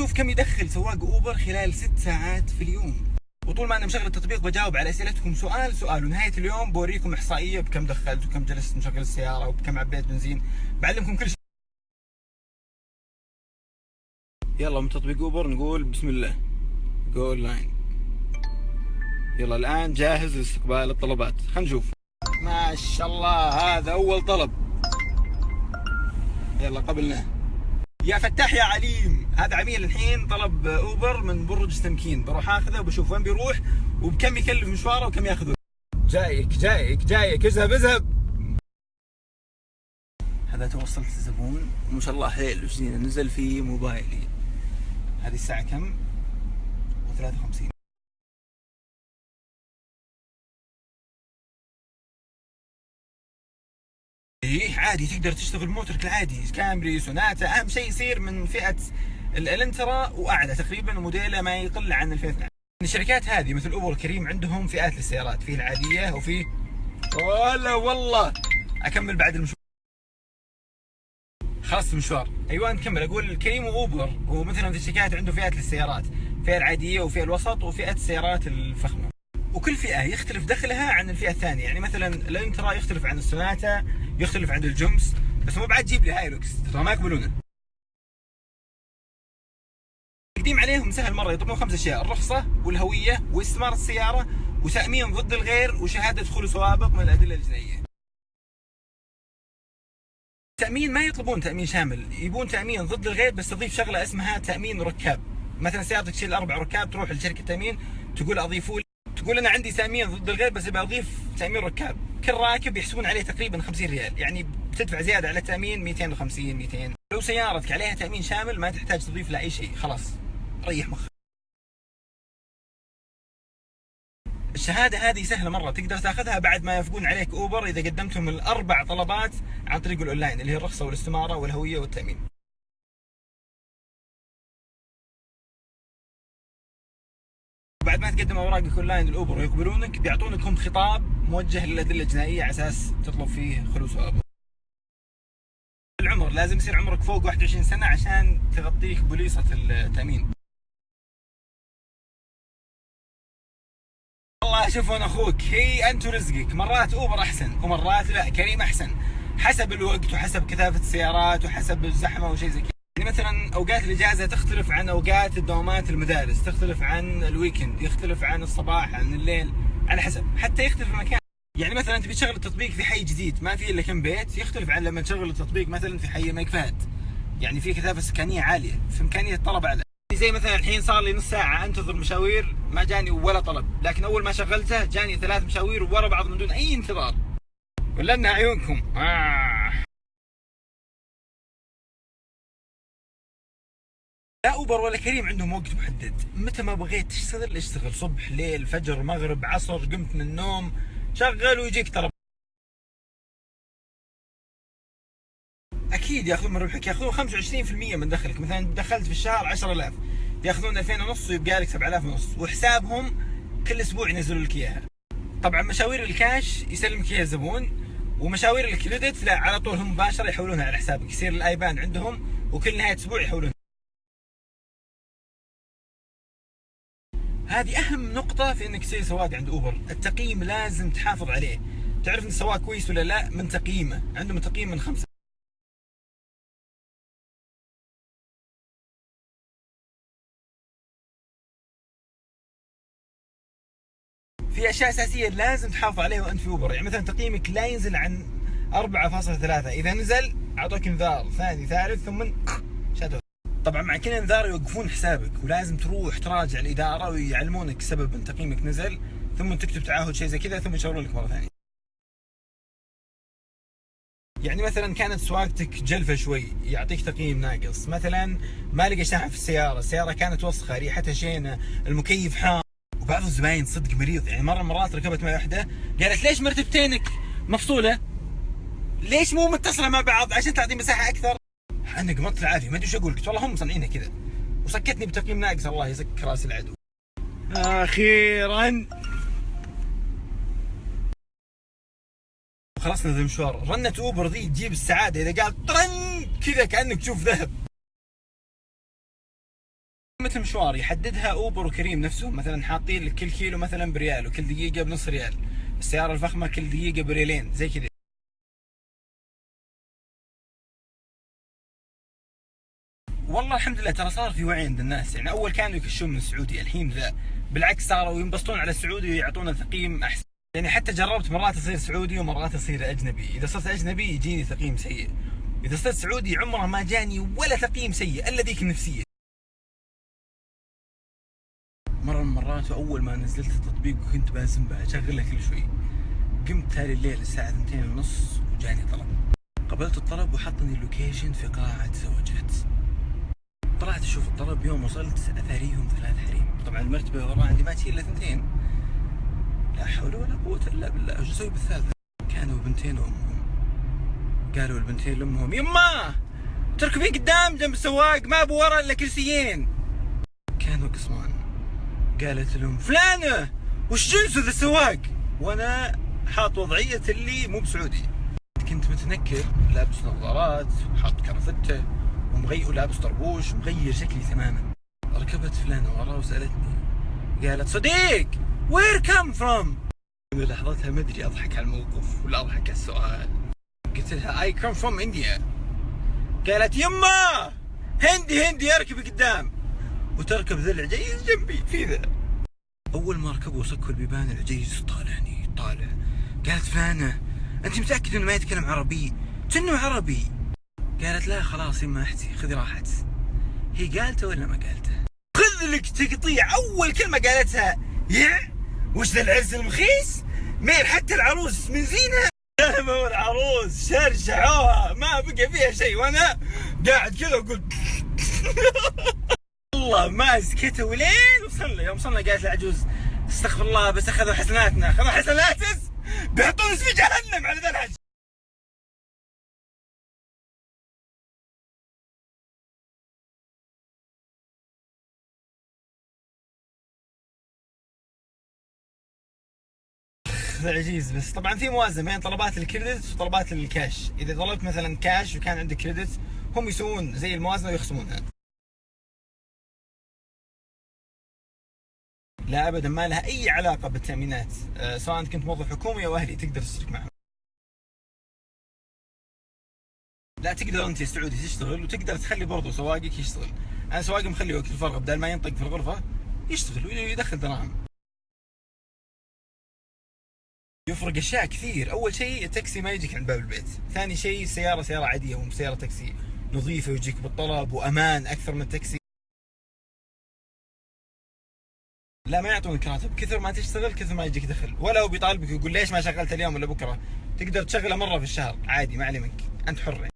نشوف كم يدخل سواق اوبر خلال 6 ساعات في اليوم. وطول ما انا مشغل التطبيق بجاوب على اسئلتكم سؤال سؤال، ونهايه اليوم بوريكم احصائيه بكم دخلت وكم جلست مشغل السياره وبكم عبيت بنزين، بعلمكم كل شيء. يلا من تطبيق اوبر نقول بسم الله، جو لاين. يلا الان جاهز لاستقبال الطلبات. خلينا نشوف. ما شاء الله هذا اول طلب. يلا قبلناه. يا فتاح يا عليم، هذا عميل الحين طلب اوبر من برج تمكين، بروح اخذه وبشوف وين بيروح وبكم يكلف مشواره وكم ياخذه. جايك اذهب. هذا توصلت الزبون وما شاء الله حيل وزينه، نزل في موبايلي. هذه الساعة كم؟ و53. ايه عادي تقدر تشتغل موتورك العادي، كامري سوناتا، اهم شيء يصير من فئة الانترا واعلى، تقريبا موديله ما يقل عن 2012. الشركات هذه مثل اوبر كريم عندهم فئات للسيارات، في العادية وفي ولا والله اكمل بعد المشوار. خلصت المشوار. ايوه نكمل. اقول الكريم واوبر ومثلا في الشركات عنده فئات للسيارات، فئة العادية وفئة الوسط وفئة السيارات الفخمة، وكل فئة يختلف دخلها عن الفئة الثانية. يعني مثلا الانترا يختلف عن السوناتا، يختلف عن الجمس، بس مو بعد تجيب لي هايلوكس ترى ما يقبلونه. التقديم عليهم سهل مرة، يطلبون 5 أشياء: الرخصة والهوية واستمارة السيارة وتأمين ضد الغير وشهادة دخول وسوابق من الأدلة الجنائية. تأمين ما يطلبون تأمين شامل، يبون تأمين ضد الغير، بس تضيف شغلة اسمها تأمين ركاب. مثلا سيارتك تشيل 4 ركاب، تروح لشركة تأمين تقول أضيفوا لي، تقول أنا عندي تأمين ضد الغير بس ابي أضيف تأمين ركاب. كل راكب يحسبون عليه تقريبا 50 ريال، يعني بتدفع زيادة على التأمين 250 200. لو سيارتك عليها تأمين شامل ما تحتاج تضيف له أي شيء، خلاص ريح مخك. الشهادة هذه سهلة مرة، تقدر تاخذها بعد ما يوافقون عليك اوبر إذا قدمتهم ال4 طلبات عن طريق الأونلاين، اللي هي الرخصة والاستمارة والهوية والتأمين. بعد ما تقدم اوراقك اونلاين الاوبر ويقبلونك، بيعطونك هم خطاب موجه للادله الجنائيه على اساس تطلب فيه خلوص وابر. العمر لازم يصير عمرك فوق 21 سنه عشان تغطيك بوليصه التامين. والله شوف انا اخوك، هي انت ورزقك، مرات اوبر احسن ومرات لا كريم احسن، حسب الوقت وحسب كثافه السيارات وحسب الزحمه وشيء زي كذا. يعني مثلا اوقات الاجازه تختلف عن اوقات الدوامات المدارس، تختلف عن الويكند، يختلف عن الصباح عن الليل، على حسب، حتى يختلف المكان. يعني مثلا انت بتشغل التطبيق في حي جديد ما في الا كم بيت، يختلف عن لما تشغل التطبيق مثلا في حي الملك فهد، يعني في كثافه سكانيه عاليه، في امكانيه طلب اعلى. زي مثلا الحين صار لي نص ساعه انتظر مشاوير ما جاني ولا طلب، لكن اول ما شغلته جاني 3 مشاوير ورا بعض من دون اي انتظار. ولا انها عيونكم. لا اوبر ولا كريم عندهم وقت محدد، متى ما بغيت تشتغل اشتغل، صبح ليل فجر مغرب عصر، قمت من النوم شغل ويجيك طلب. اكيد ياخذون من ربحك، ياخذون 25% من دخلك. مثلا دخلت في الشهر 10000، ياخذون 2500 ويبقى لك 7500، وحسابهم كل اسبوع ينزلوا لك اياها. طبعا مشاوير الكاش يسلمك اياها الزبون، ومشاوير الكريدت لا على طول هم مباشره يحولونها على حسابك، يصير الايبان عندهم وكل نهايه اسبوع يحولونها. هذه اهم نقطة في انك تصير سواق عند اوبر، التقييم لازم تحافظ عليه. تعرف ان السواق كويس ولا لا من تقييمه، عندهم تقييم من 5. في اشياء اساسية لازم تحافظ عليها وانت في اوبر، يعني مثلا تقييمك لا ينزل عن 4.3، اذا نزل اعطوك انذار ثاني ثالث ثم شادو. طبعا مع كل انذار يوقفون حسابك، ولازم تروح تراجع الاداره ويعلمونك سبب ان تقييمك نزل، ثم تكتب تعهد شيء زي كذا، ثم يشغلون لك مره ثانيه. يعني مثلا كانت سواقتك جلفه شوي يعطيك تقييم ناقص، مثلا ما لقى شحن في السياره كانت وسخه، ريحتها شينه، المكيف حار. وبعض الزباين صدق مريض، يعني مره من المرات ركبت معي واحده قالت ليش مرتبتينك مفصوله؟ ليش مو متصله مع بعض عشان تعطي مساحه اكثر؟ انا قمطت العافيه ما ادري ايش اقول، قلت والله هم مصنعينها كذا، وسكتني بتقييم ناقص. الله يسك راس العدو. اخيرا خلصنا ذا المشوار. رنة اوبر ذي تجيب السعاده، اذا قال طرن كذا كانك تشوف ذهب. قيمة المشوار يحددها اوبر وكريم نفسهم، مثلا حاطين لك كل كيلو مثلا بريال وكل دقيقة بنص ريال، السيارة الفخمة كل دقيقة بريالين زي كذا. والله الحمد لله ترى صار في وعي عند الناس، يعني اول كانوا يكشون من السعودي، الحين لا، بالعكس صاروا ينبسطون على السعودي ويعطونا تقييم احسن. يعني حتى جربت مرات اصير سعودي ومرات اصير اجنبي، اذا صرت اجنبي يجيني تقييم سيء، اذا صرت سعودي عمره ما جاني ولا تقييم سيء الا ذيك النفسيه. مره من المرات واول ما نزلت التطبيق وكنت باسم بشغله كل شوي، قمت تالي الليل الساعه 2:30 وجاني طلب. قبلت الطلب وحطني اللوكيشن في قاعه زوجات. طلعت اشوف الطلب، يوم وصلت اثاريهم 3 حريم، طبعا المرتبه ورا عندي ما تشيل الا 2. لا حول ولا قوه الا بالله، وش اسوي بالثالثه؟ كانوا بنتين وامهم. قالوا البنتين لامهم يما تركبين قدام جنب السواق، ما ابو ورا الا كرسيين. كانوا قسمان. قالت لهم فلانه وش جنس ذا السواق؟ وانا حاط وضعيه اللي مو بسعودي. كنت متنكر لابس نظارات وحاط كرافته ومغير ولابس طربوش ومغير شكلي تماما. ركبت فلانه ورا وسالتني، قالت صديق وير كم فروم؟ لحظتها ما ادري اضحك على الموقف ولا اضحك على السؤال. قلت لها اي كم فروم انديا. قالت يما هندي اركب قدام، وتركب ذا العجيز جنبي في ذا. اول ما ركبوا وسكوا البيبان العجيز طالعني طالع. قالت فلانه انت متاكد انه ما يتكلم عربي؟ كأنه عربي. قالت لا خلاص يما احتي خذي راحت. هي قالته ولا ما قالته؟ خذ لك تقطيع. اول كلمه قالتها يا وش ذا العرس المخيس؟ مين حتى العروس من زينه؟ قاموا العروس شرشعوها ما بقى فيها شيء، وانا قاعد كذا وقلت والله ما سكتوا ولين وصلنا. يوم وصلنا قالت العجوز استغفر الله بس اخذوا حسناتنا. اخذوا حسناتس بيحطون في جهنم على ذا الحج. عجيز. بس طبعا في موازنه بين طلبات الكريدت وطلبات الكاش. اذا طلبت مثلا كاش وكان عندك كريدت هم يسوون زي الموازنه ويخصمونها. لا ابدا ما لها اي علاقه بالتامينات، سواء كنت موظف حكومي او اهلي تقدر تشترك معهم. لا تقدر انت يا سعودي تشتغل وتقدر تخلي برضو سواقك يشتغل. انا سواقي مخلي وقت الفرغ بدل ما ينطق في الغرفه يشتغل ويدخل دراهم. يفرق اشياء كثير. اول شيء التاكسي ما يجيك عند باب البيت، ثاني شيء السياره سياره عاديه مو سياره تاكسي، نظيفه ويجيك بالطلب وامان اكثر من التاكسي. لا ما يعطونك راتب، كثر ما تشتغل كثر ما يجيك دخل، ولا هو بيطالبك يقول ليش ما شغلت اليوم ولا بكره. تقدر تشغله مره في الشهر عادي ما عليه منك، انت حر.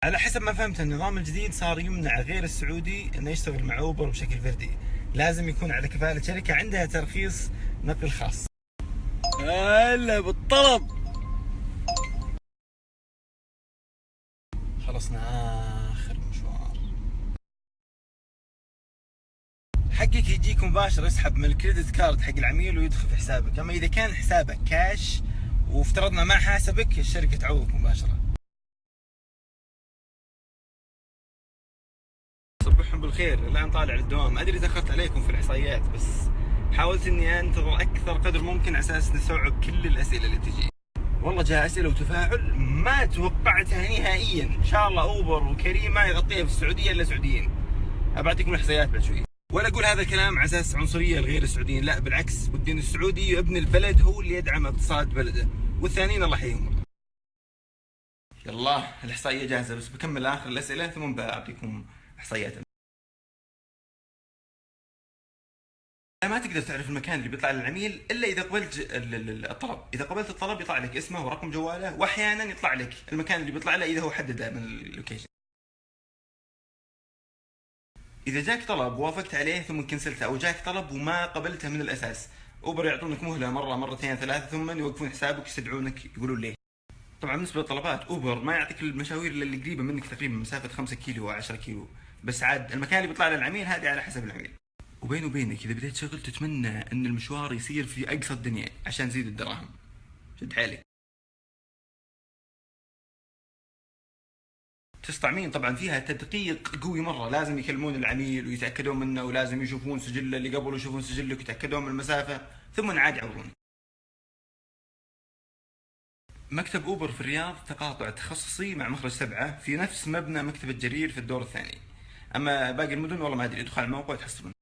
على حسب ما فهمت النظام الجديد صار يمنع غير السعودي انه يشتغل مع اوبر بشكل فردي، لازم يكون على كفاله شركه عندها ترخيص نقل خاص. هلا بالطلب. خلصنا اخر مشوار. حقك يجيك مباشر يسحب من الكريدت كارد حق العميل ويدخل في حسابك، اما اذا كان حسابك كاش وافترضنا ما حاسبك الشركه تعوضك مباشره. صبحهم بالخير. الان طالع للدوام، ادري تاخرت عليكم في الاحصائيات بس حاولت اني انتظر اكثر قدر ممكن على اساس نستوعب كل الاسئله اللي تجي. والله جاء اسئله وتفاعل ما توقعتها نهائيا. ان شاء الله اوبر وكريم ما يغطيها في السعوديه الا سعوديين. ابعطيكم الاحصائيات بعد شوي. ولا اقول هذا الكلام على اساس عنصريه لغير السعوديين، لا بالعكس، ودي ان السعودي ابن البلد هو اللي يدعم اقتصاد بلده، والثانيين الله يحييهم. يلا الاحصائيه جاهزه، بس بكمل اخر الاسئله ثم بعطيكم احصائيات. ما تقدر تعرف المكان اللي بيطلع للعميل الا اذا قبلت الطلب. اذا قبلت الطلب يطلع لك اسمه ورقم جواله، واحيانا يطلع لك المكان اللي بيطلع له اذا هو حدده من اللوكيشن. اذا جاك طلب ووافقت عليه ثم كنسلته، او جاك طلب وما قبلته من الاساس، اوبر يعطونك مهله مره مرتين ثلاثه ثم يوقفون حسابك يستدعونك يقولون ليه. طبعا بالنسبه للطلبات اوبر ما يعطيك المشاوير اللي قريبه منك، تقريبا مسافه 5 كيلو و 10 كيلو، بس عاد المكان اللي بيطلع للعميل هذه على حسب العميل. وبيني وبينك اذا بديت شغل تتمنى ان المشوار يصير في اقصى الدنيا عشان تزيد الدراهم. شد حيلك. تستعمين طبعا فيها تدقيق قوي مره، لازم يكلمون العميل ويتاكدون منه، ولازم يشوفون سجله اللي قبل ويشوفون سجلك ويتاكدون من المسافه، ثم عاد يعوضون. مكتب اوبر في الرياض تقاطع تخصصي مع مخرج 7 في نفس مبنى مكتبة جرير في الدور الثاني. اما باقي المدن والله ما ادري، ادخل على الموقع وتحصلون.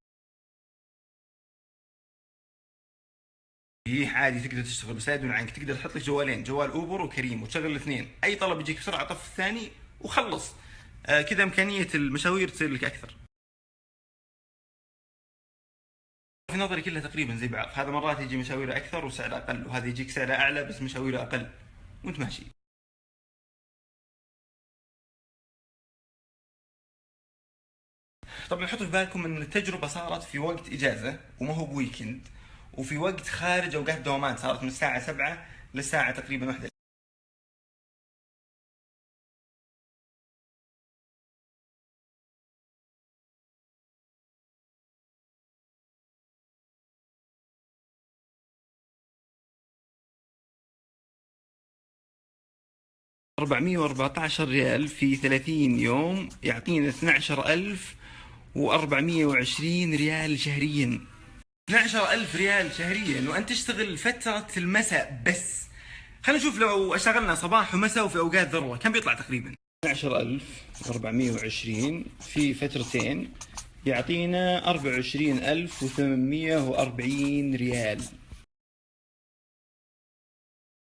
هي عادي تقدر تشتغل بس لا يدون عنك، تقدر تحط لك جوالين، جوال اوبر وكريم، وتشغل الاثنين، اي طلب يجيك بسرعه طف الثاني وخلص. كذا امكانيه المشاوير تصير لك اكثر. في نظري كلها تقريبا زي بعض، هذا مرات يجي مشاويره اكثر وسعره اقل، وهذا يجيك سعره اعلى بس مشاويره اقل، وانت ماشي. طبعا حطوا في بالكم ان التجربه صارت في وقت اجازه وما هو بويكند، وفي وقت خارج اوقات دوامات، صارت من الساعه 7 للساعه تقريبا 1. $414 ريال في 30 يوم يعطينا 12,420 ريال شهريا. 12,000 ريال شهريا وانت تشتغل فترة المساء بس. خلينا نشوف لو اشتغلنا صباح ومساء وفي اوقات ذروة كم بيطلع تقريبا. 12,420 في فترتين يعطينا 24,840 ريال.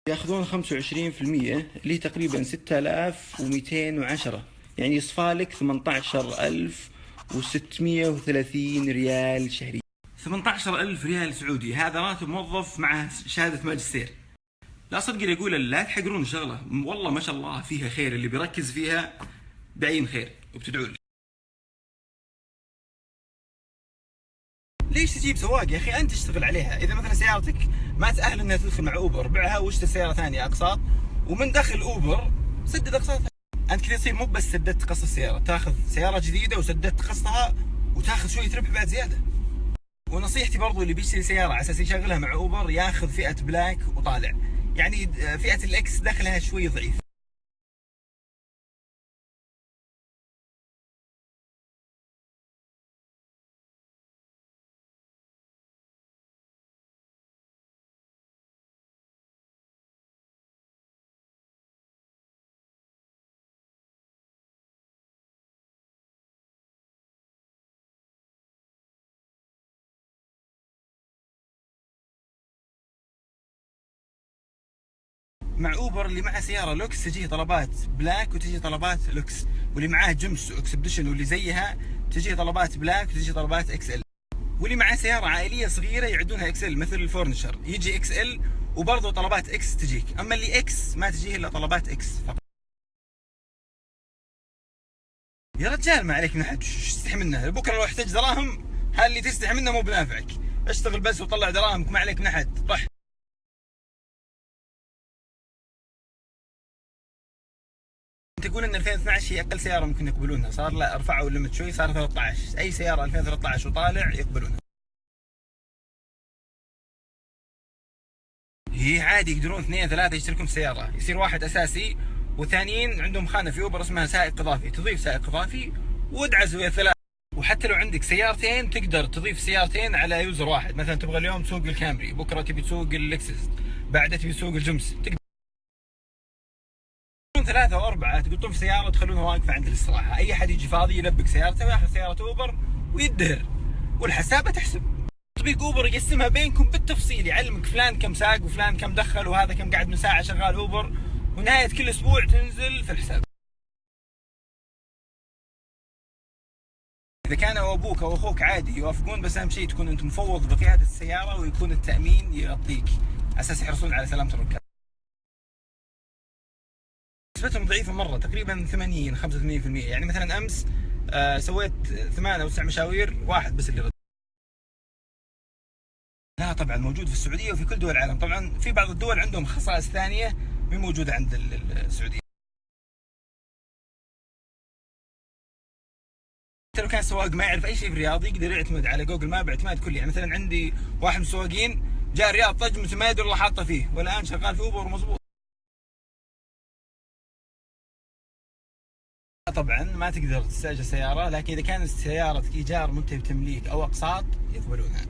ياخذون 25% اللي تقريبا 6,210، يعني يصفالك 18,630 ريال شهري. 18,000 ريال سعودي، هذا راتب موظف مع شهادة ماجستير. لا صدق اللي يقول لا تحقرون شغله، والله ما شاء الله فيها خير، اللي بيركز فيها بعين خير وبتدعوا لي. ليش تجيب سواق يا اخي؟ انت تشتغل عليها. اذا مثلا سيارتك ما تأهل انها تدخل مع اوبر، بيعها واشتري سياره ثانيه اقساط، ومن دخل اوبر سدد اقساطها. انت كذا تصير مو بس سددت قسط السياره، تاخذ سياره جديده وسددت قسطها وتاخذ شويه ربح بعد زياده. ونصيحتي برضو اللي بيشتري سياره على اساس يشغلها مع اوبر ياخذ فئه بلاك وطالع، يعني فئه الاكس دخلها شوي ضعيف. مع اوبر اللي معه سياره لوكس تجيه طلبات بلاك وتجي طلبات لوكس، واللي معاه جمس اكسبديشن واللي زيها تجي طلبات بلاك وتجي طلبات اكس ال، واللي معاه سياره عائليه صغيره يعدونها اكس ال مثل الفورنشر يجي اكس ال وبرضه طلبات اكس تجيك، اما اللي اكس ما تجيه الا طلبات اكس فقط. يا رجال ما عليك من احد، ايش تستحي منه؟ بكره لو احتاج دراهم هل اللي تستحي منه مو بنافعك، اشتغل بس وطلع دراهمك ما عليك من احد. طح تقول ان 2012 هي اقل سياره ممكن يقبلونها، صار لا رفعوا الليمت شوي صار 13، اي سياره 2013 وطالع يقبلونها. هي عادي يقدرون 2 3 يشتركون في سياره، يصير واحد اساسي وثانيين عندهم خانه في اوبر اسمها سائق اضافي، تضيف سائق اضافي وادعس ويا 3. وحتى لو عندك سيارتين تقدر تضيف سيارتين على يوزر واحد، مثلا تبغى اليوم تسوق الكامري، بكره تبي تسوق اللكسس، بعدها تبي تسوق الجمس، تقدر 3 أو 4 تقطون في سياره وتخلونها واقفه عند الاستراحه، اي احد يجي فاضي يلبق سيارته وياخذ سياره اوبر ويدهر، والحسابه تحسب. تطبيق اوبر يقسمها بينكم بالتفصيل، يعلمك فلان كم ساق وفلان كم دخل وهذا كم قاعد من ساعه شغال اوبر، ونهايه كل اسبوع تنزل في الحساب. اذا كان ابوك او اخوك عادي يوافقون، بس اهم شيء تكون انت مفوض بقياده السياره ويكون التامين يغطيك على اساس يحرصون على سلامه الركاب. نسبتهم ضعيفه مره، تقريبا 80 85%، يعني مثلا امس سويت 8 أو 9 مشاوير، واحد بس اللي رد. لا طبعا موجود في السعوديه وفي كل دول العالم، طبعا في بعض الدول عندهم خصائص ثانيه مو موجوده عند السعوديه. حتى لو كان السواق ما يعرف اي شيء في الرياض يقدر يعتمد على جوجل ماب اعتماد كلي، يعني مثلا عندي واحد من السواقين جاء الرياض طج ما يدري الله حاطه فيه، والان شغال في اوبر ومضبوط. طبعا ما تقدر تستاجر سياره، لكن اذا كانت سيارتك ايجار منتهي بتمليك او اقساط يقبلونها.